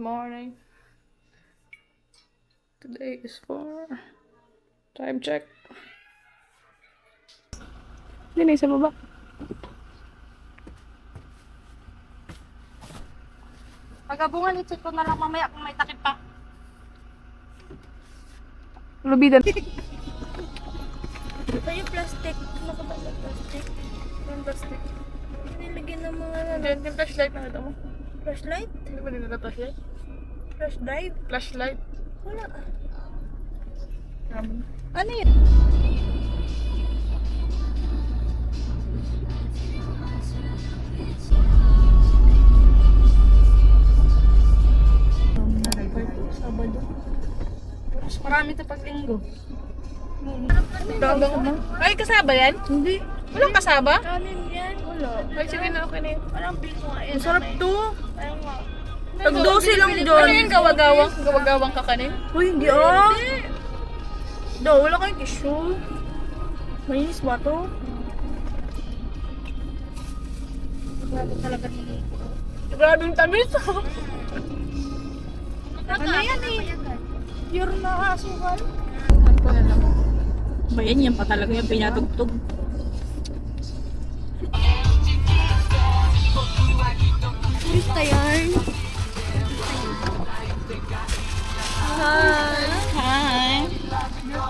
morning. Today is for time check. Hindi na sa baba. Pagabungan, i-check ko na lang mamaya kung may takip pa. Lubidan. Ito yung plastic. Ano ka ba yung plastic? Yung plastic. Nilagyan ng mga Diyan yung flashlight na ito mo. flashlight? Hindi ba din ito flashlight? Flash drive? Flashlight. Wala. Um, Ano yun? Sabado. Mas marami ito pag linggo. Ay, kasaba yan? Hindi. Walang kasaba? Kanin yan. Wala. Ay, sige na, okay na yun. Parang piso nga yan. Ang sarap to. Ayun nga. Tag-12 lang dyan. Ano yun, gawagawang? Gawagawang kakanin? Uy, hindi ah. Daw, wala kayong tissue. Mainis ba to? Grabe talaga nila. Grabe yung tamis. Ano yan eh? Pure na asukal. Ano na lang? Ba yan pa talaga yung pinatugtog. Turista yarn. Hi! Hi.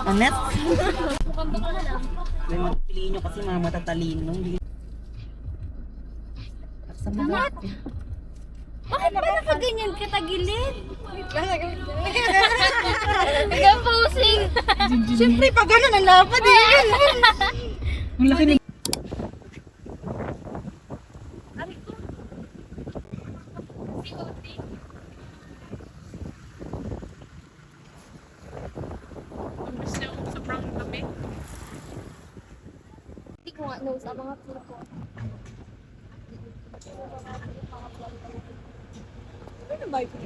Anet? May magpiliin nyo kasi mga matatalino. Amat? Bakit ba nakaganyan ka tagilid? Hanggang posing. Siyempre, pag gano'n, ang lapad eh. Ang laki ng... Sobrang dami. Hindi ko nga knows ang mga tour ko. Ano ba ito?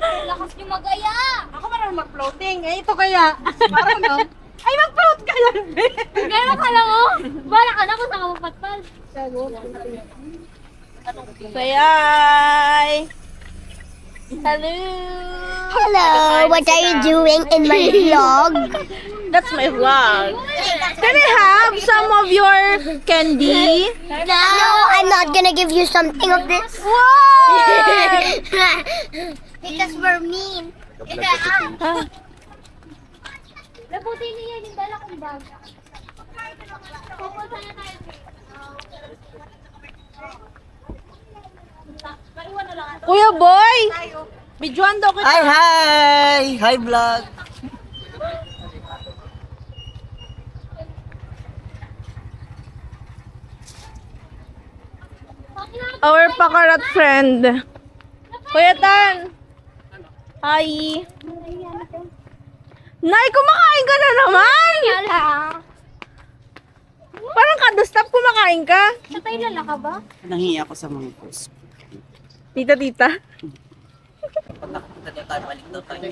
Lakas niyo magaya! Ako marunong mag-floating. Eh, ito kaya. Marunong. Ay, mag-float ka lang. Gano'n ka lang oh! Bala ka na kung saan ka mapatpal. Sayay! Hello! Hello, what are you doing in my vlog? That's my vlog. Can I have some of your candy? No, I'm not gonna give you something of this. Why? Because we're mean. Labutin niya yung dala kong bag. Pupunta na tayo. Pariwan na lang. Kuya Boy! Bidjuan daw kita. Hi, hi! Hi, vlog! Our pakarat friend. Kuya Tan! Hi! Nay, kumakain ka na naman! Yala! Parang kada-stop kumakain ka. Sa Thailand ka ba? Nanghiya ako sa mga post. Tita. Balik daw tayo.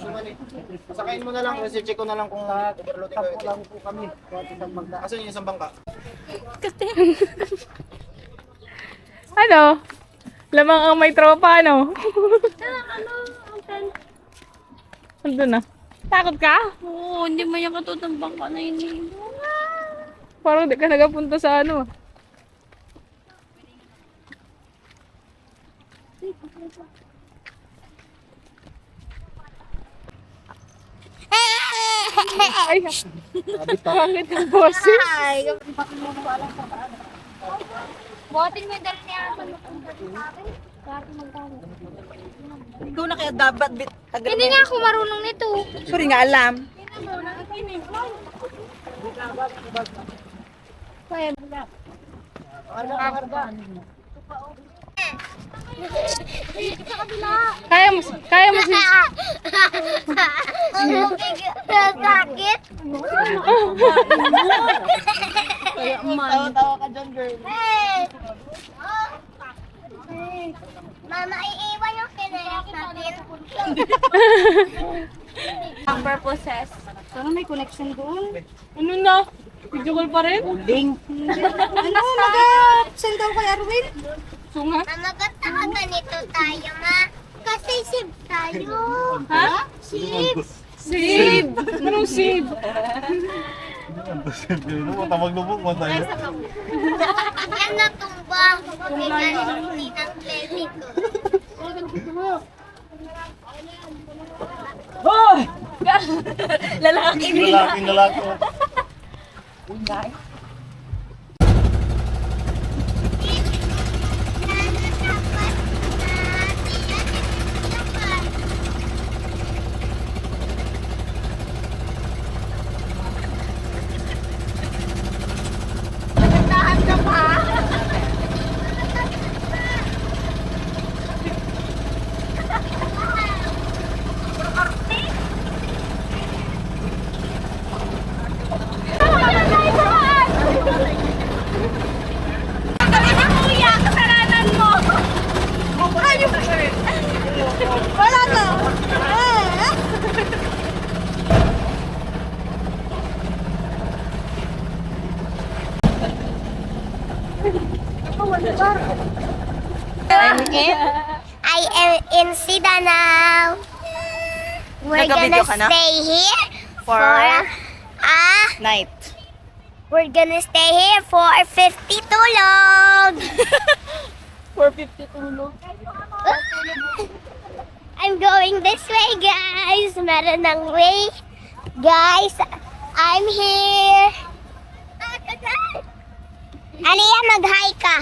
Sakayin mo na lang, kasi check ko na lang kung overloading kayo. Lang po kami. Asan yung isang bangka? Ano? Lamang ang may tropa, ano? Nandun na. Takot ka? Oo, hindi mo yung katutang bangka na yun. Parang di ka nagapunta sa ano. Ay, pangit ang boses. Buhatin mo yung dala niya. Ikaw na kaya dapat Hindi nga ako marunong nito. Sorry nga alam. Kaya mo si... Sakit. Tawa ka dyan, girl. Mama, iiwan yung kinayak natin. Ang purposes. Parang may connection doon. Ano na? Video call pa rin? Ding. Ano, mag-send daw kay Arwin? Sunga? Mama, ba't nakaganito tayo, ma? Kasi sib tayo. Ha? Sib. Save! Anong save? Matawag lubog mo tayo. Yan natumba. Hindi ng credit. Lalaki. Lalaki. I am in Sidanao. We're Nagka-video gonna ka na? stay here For night. we're gonna stay here for 50 tulog. 450 tulog. I'm going this way, guys. Meron ng way. Guys, I'm here. Aliyah, mag-hi ka.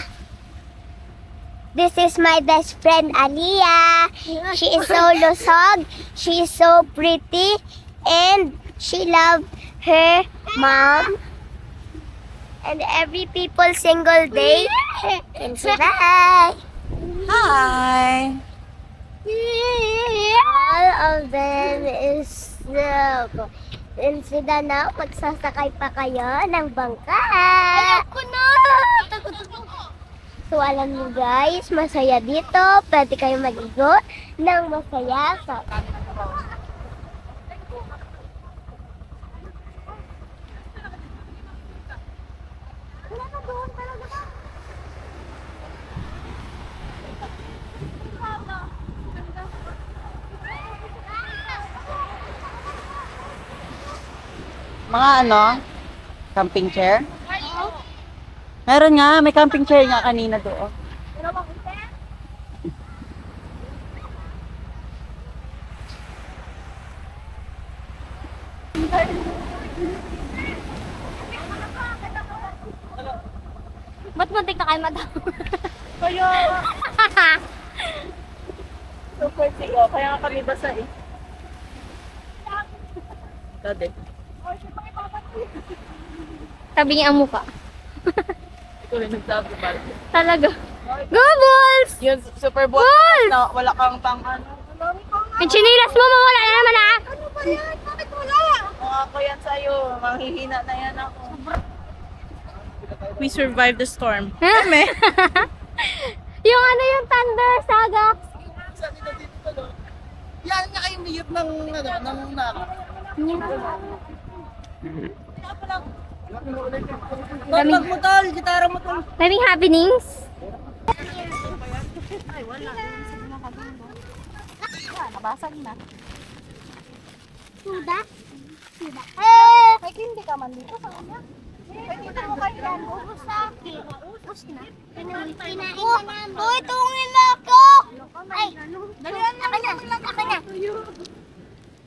This is my best friend, Aliyah. She is so lusog. She is so pretty. And she loves her mom. And every people single day. And say bye. Hi. All of them is in Sidanao, magsasakay pa kayo ng bangka. Ayoko na! So alam niyo guys, masaya dito. Pwede kayo mag-igo ng masaya sa... Mga ano? Camping chair? Meron nga, may camping chair nga kanina doon. Ba't muntik na kayo madam? Super sigo. Kaya nga kami basa eh. Dade. Tabi niya ang mukha. Ikaw rin nagsabi ba? Talaga. Go Bulls! Yun, super bowl. No, wala kang pang ano. Yung chinilas mo, mawala na naman ah! Ano ba yan? Bakit wala? Mga ako yan sa'yo. Manghihina na yan ako. We survived the storm. Yung ano yung thunder saga. Yan nga kayo miyot ng naro. Bag mo tol, gitara mo tol. Daming happenings. Nabasag na. Suda? May hindi ka man dito sa kanya. Ubus na. Ubus na. Kinain na namin. Uy, tungin na ako! Ay, dalihan na. Ako na.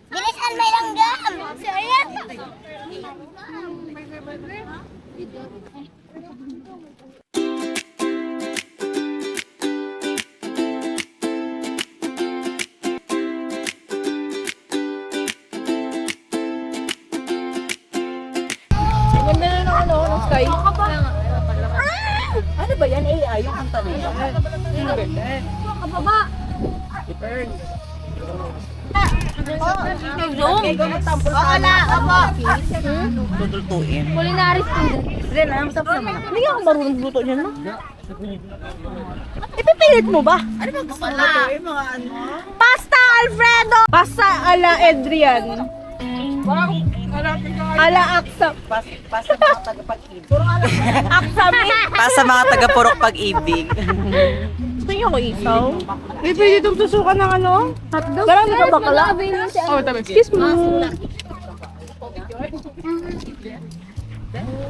Bilisan may langgam. Ayan. Sky. Ano ba yan? AI, yung kanta na yun. Zoom. Tutultuin. Culinary student. Ren, ang sarap naman. Hindi ako marunong luto niyan, no? Ipipilit mo ba? Ano ba gusto mo lutuin? Mga ano? Pasta Alfredo! Pasta ala Adrian. Ala Aksa. Pasa mga tagapag-ibig. Aksami. Pasa mga tagapurok pag-ibig. Gusto niyo ko isaw? May pwede itong tusukan ng ano? Hotdog? Parang di ba bakala? Oh, tabi. Excuse me.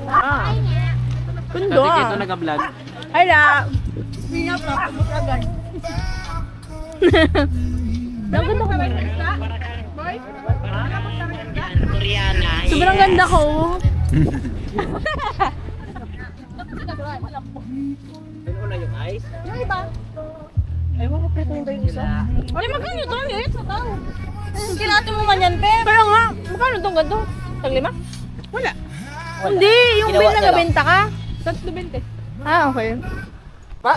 Ah. Kundo ah. nag-vlog. Hala. Naganda ko. Sobrang ganda ko. Ay, magkano ito? Ang liit sa tao. Kinati mo ganyan, pe. Pero nga, magkano itong ganito? Tag 5? Wala. Hindi, yung Ginawa bill na niya lang. nabenta ka. 3.20. Ah, okay. Pa?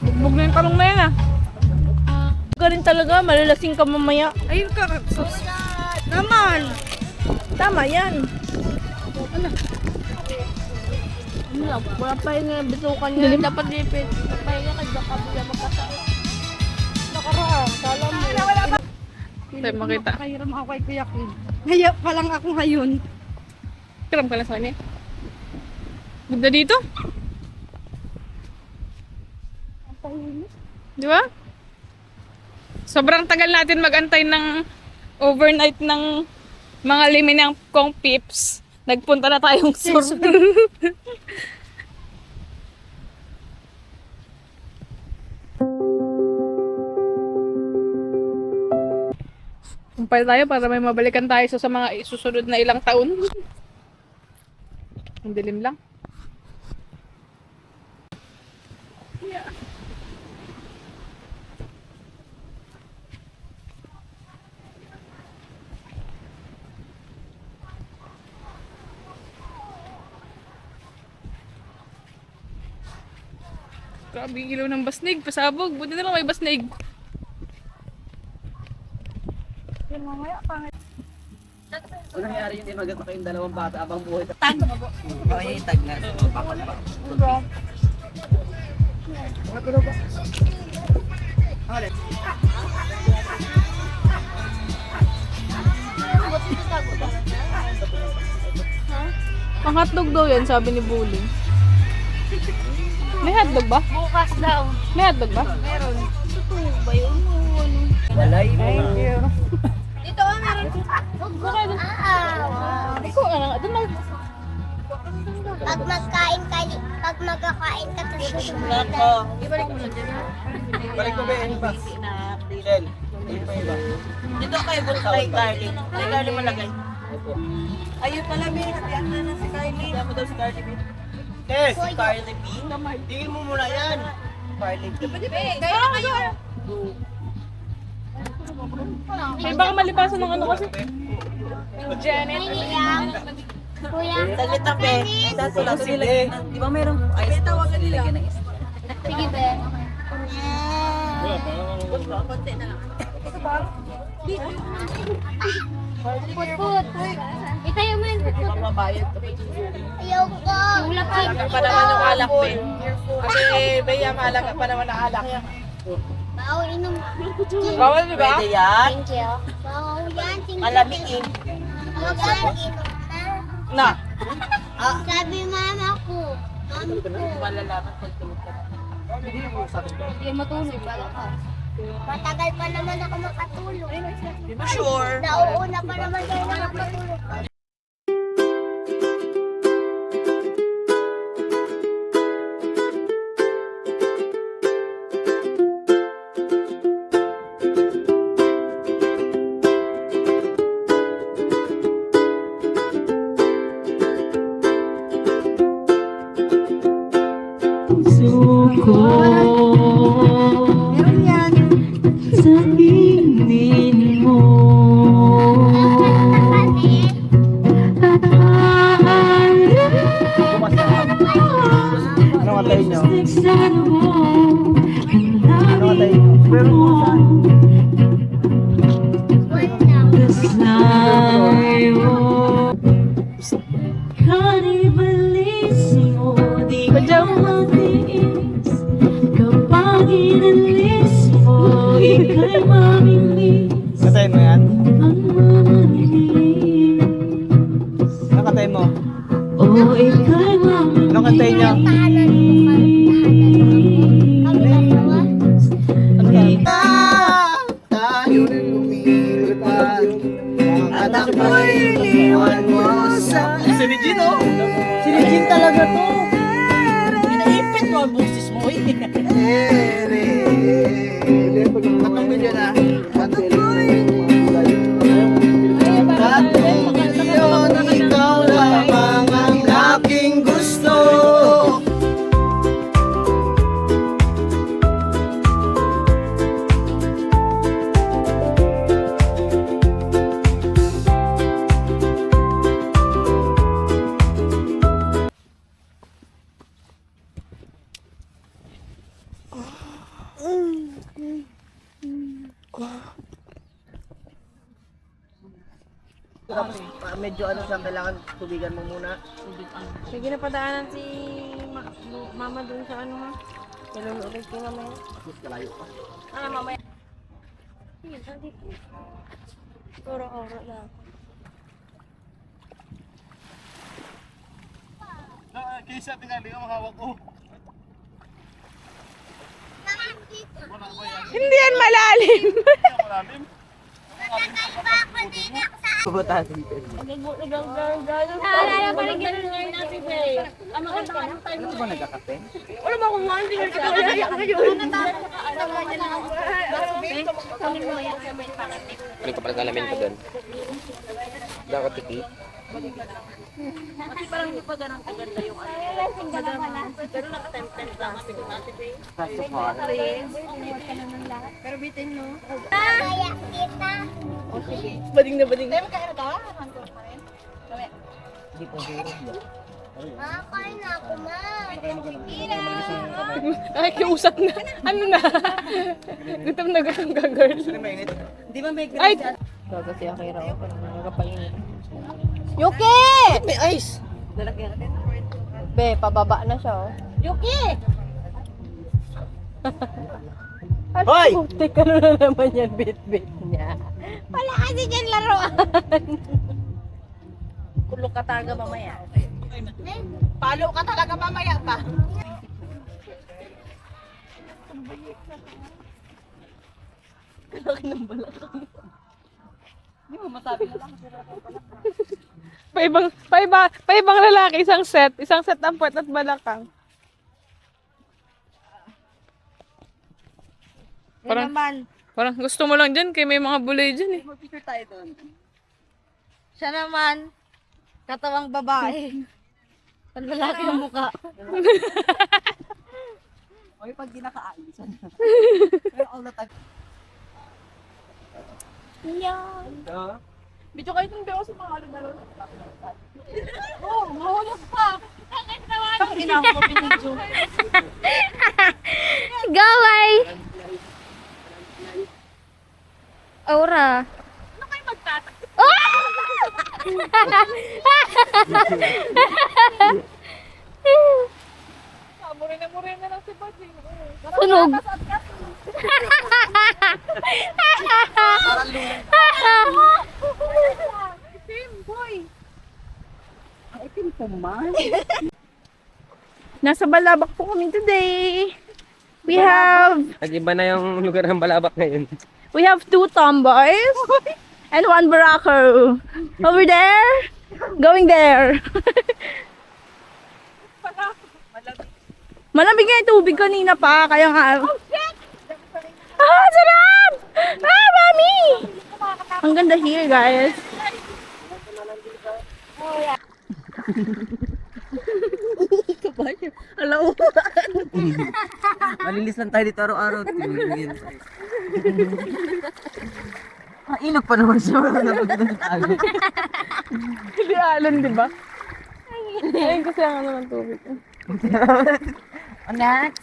Bugbog na yung talong na yan ah. Rin talaga, malalasing ka mamaya. Ayun ka, sus. Naman! Tama yan. Ano? Wala pa yung bitukan niya. Dapat lipit. Pahinga ka, baka bila magkasakit. Nakaraan, kala mo. Wala pa. Tayo makita. Kahiram ako kay Kuya Kim. Hayap pa lang ako ngayon. Kiram ka lang sa kanya. Ganda dito. Di ba? Sobrang tagal natin mag-antay ng overnight ng mga liminang kong pips. Nagpunta na tayong sur. Kumpay tayo para may mabalikan tayo sa mga susunod na ilang taon. Ang dilim lang. Grabe yung ilaw ng basnig, pasabog. Buti na lang may basnig. Yan mamaya, pangit. Ano nangyari yun? Maganda kayong dalawang bata abang buhay. Tag! Oo, yung tag na. Bakal pa. Ang hotdog daw yan, sabi ni Bully. May hotdog ba? Bukas daw. May hotdog ba? Meron. Ito ba yun? Walay mo. Thank you. Dito ka meron. Ikaw nga nga, doon mag... Pag magkakain ka, tapos susunod na. Ibalik mo lang dyan. Balik ko ba yung iba? Shell. Yung pa iba. Dito kayo bunta kay Carly. Kay Carly malagay. Ayun pala, may nabiyak na si Carly. Dapat daw si Carly. Yes! Carly B. Tingin mo muna yan. Carly B. Kaya kayo. May baka malipasan ng ano kasi. Janet. Kuya, Saglit lang, be. Dato lang. Di ba mayroong ice box? Nilagyan ng ice box. sige be. Konti na lang. Put. Itayo mo yung put. Mabayad ka. Ayaw ko. Yung lapit. Pa naman yung alak, be. Kasi, be, malang pa naman ang alak. Bawal inom. Bawal, di ba? Pwede yan. Thank you. Bawal yan. Thank you. Malamigin. Huwag yan, inom na. Na. Sabi mama ko. Mami ko. Malalaman pag tulog ka. Hindi matulog. Matagal pa naman ako makatulog. Di ba sure? Nauuna pa naman kayo nakatulog. Suko sa tingin mo sa'yo. Kanibalissimo, di ka matiis. Kapag inalis mo, ika'y mamimiss. Katayin mo yan? Ang mamanilis. Ano katayin mo? O ika'y mamimiss. Ano kantayin niya? Tahanan mo, kami dalawa. Tayo rin lumilipad. At ako'y iniwan mo sa Si Regine, oh! Si Regine talaga to! Pinaipit mo ang boses mo, eh. ere. Anong video na? At ngayon, ikaw lamang ang aking gusto. Medyo ano siya, kailangan tubigan mo muna. Sige na padaanan si mama dun sa ano ha. Nalululit ko mamaya. Kalayo pa. Ano mamaya? Sige, dito. Ora-ora lang. Kaysa tingali ka mahawak ko. Hindi yan malalim. Pabatasin ko. Naalala pa rin ganun ngayon natin, Faye. Ang maganda ka ng time Ano ba nagkakape? Wala ba kung mga hindi ka kaya ngayon? Kunin mo yan sa may pangatik. Ano ka pala alamin ko doon? Nakatiki? Kasi parang hindi pa ganang kaganda yung ano. Pero naka-template lang kasi kung natin eh. Kaso pa. Pero bitin no? Kaya kita. Bading na bading. Hindi po zero. Makain na ako, ma. Ay, kiusap na. Ano na? Gutom na gutom ka, girl. Di ba may Ay! Gaga si Akira ako. Nagapainit. Yuki! May ice! Be, pababa na siya oh. Yuki! Hoy! Teka na naman yan, bit-bit niya. Wala kasi dyan laruan. Kulok ka talaga mamaya. Palo ka talaga mamaya pa. Laki ng balakang. Hindi mo masabi na lang. Paibang lalaki, isang set ng puwet at balakang. Parang gusto mo lang dyan, kaya may mga bulay dyan eh. Mag-picture tayo doon. Siya naman, katawang babae. Ang lalaki ang muka. Oy, pag di nakaalis. Pero all the time. Video kayo itong ako sa mga alun-alun. Oh, mahulog pa! Ang ina ko pinidyo. Go, ay. Aura. Ano kayo magtatak? Murina lang si Buddy. Sunog. Nasa Balabak po kami today. We have Nag-iba na yung lugar ng Balabak ngayon. 2 tomboys and 1 barako. Over there, going there. Malamig nga yung tubig kanina pa, kaya nga. Ah, sarap! Ah, mami! Ang ganda here, guys. Hello. Malilis lang tayo dito araw-araw. Ilog pa naman siya. Hindi alam, di ba? Ayun kasi ang ano ng tubig. Next!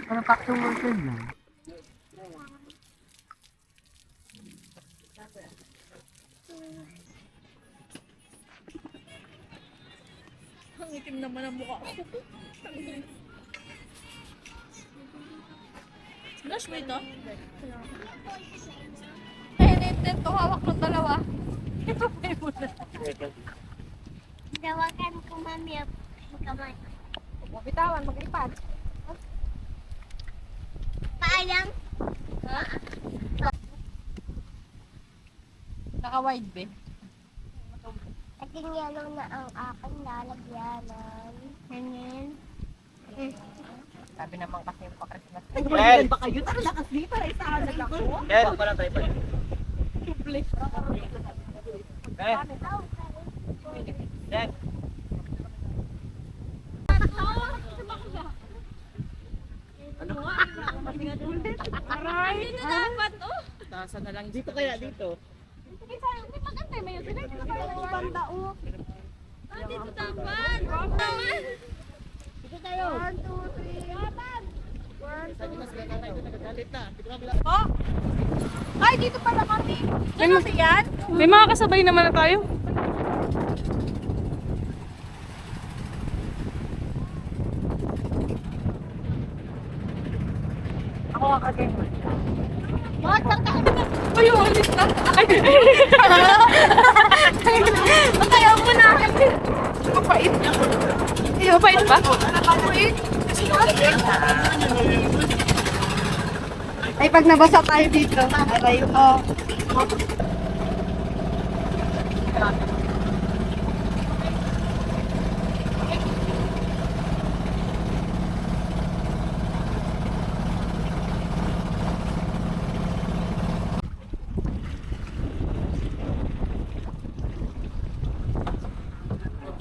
Ano pack to worker lang? Ang itim naman ang mukha ko. Splash ba ito? Ito, hawak ng dalawa. Dawakan ko, mami, ang kamay. Bitawan, maglipad. Paalam. Naka-wide be. Naging yellow na ang aking lalagyanan. Ganyan. Sabi naman kasi pa Christmas. Kel! Ba kayo? Tara kasi para isahan na ako. Kel! Walang tripod. Kel! Kel! Aray! Hindi na dapat, oh! Tasa na lang dito kaya dito. Hindi magantay mo yun. Sila hindi na kayo banda, oh. Dito dapat! Dapat! Sige tayo. 1, 2, 3. Oh! Ay, dito pala kami. May, may mga kasabay naman na tayo. Ay, ulit na. Kaya mo na. Mapait. Hindi, mapait ba? Ay, pag nabasa tayo dito. Aray, oh.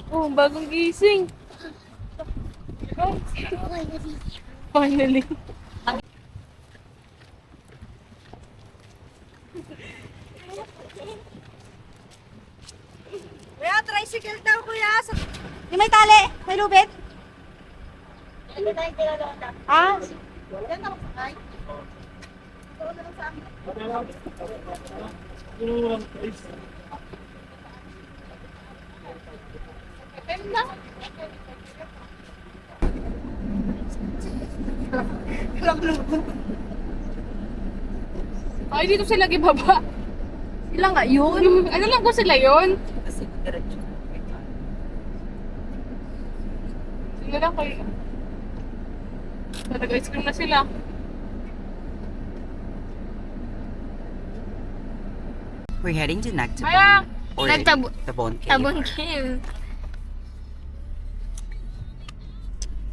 Oh, bagong gising. Finally. Kuya, tricycle daw, kuya. Yung may tali, may lubid. Ah? Yan ako sakay. Ay, dito sila gibaba. Sila nga yun. Ano lang ko sila yun? Kasi diretso. Sila lang kayo. Nag-ice cream na sila. We're heading to Nagtabon. Kaya, Or Tabon Cave. Tabon Cave.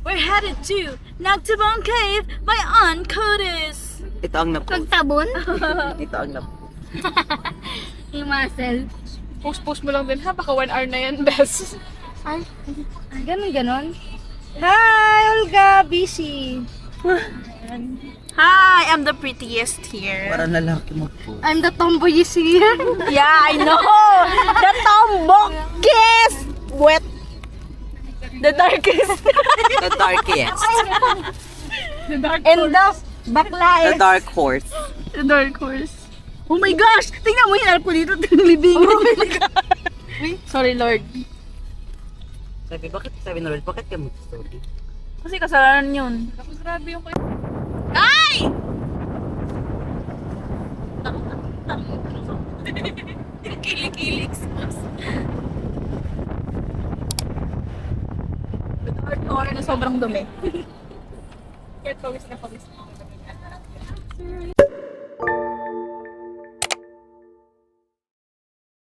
We're headed to Nagtabon Cave by Aunt Curtis. Ito ang napost. Pagtabon? Ito ang napost. Yung muscle. post-post mo lang din ha. Baka 1 hour na yan, best. Ay, Ganon. Hi, Olga. Busy. Hi, I'm the prettiest here. Para lalaki mo po. I'm the tomboyist here. Yeah, I know. The tombokest. Wet. The darkest. The darkest. And the bakla The dark horse. The dark horse. Oh my gosh! Tingnan mo, hinarap ko dito. Libing. Oh my God. Sorry, Lord. Sabi na Lord, bakit ka mag-story? Kasi kasalanan yun. Tapos grabe yung Ay! Kilik-kilik. Or na sobrang dumi. Kaya pawis na pawis.